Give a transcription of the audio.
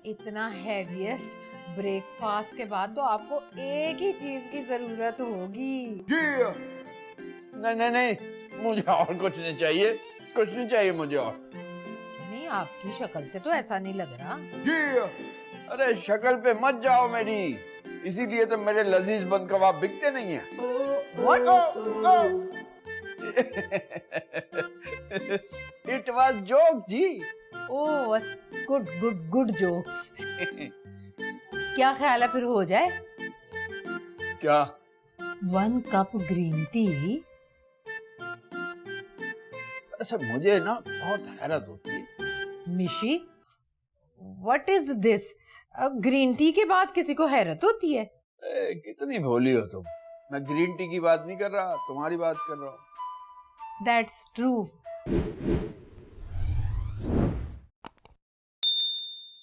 इतना heaviest breakfast के बाद तो आपको एक ही चीज की जरूरत होगी। नहीं नहीं नहीं, मुझे और कुछ नहीं चाहिए, कुछ नहीं चाहिए मुझे और। नहीं, आपकी शक्ल से तो ऐसा नहीं लग रहा। अरे शक्ल पे मत जाओ मेरी, इसीलिए तो मेरे लजीज बंद कबाब बिकते नहीं हैं। इट वाज जोक जी। Oh, good good good jokes. क्या ख्याल है फिर हो जाए? क्या? 1 कप ग्रीन टी। अच्छा मुझे ना बहुत हैरत होती है। मिशी, what is this? Green tea के बाद किसी को हैरत होती है? कितनी भोली हो तुम। मैं ग्रीन टी की बात नहीं कर रहा, तुम्हारी बात कर रहा हूँ। That's true.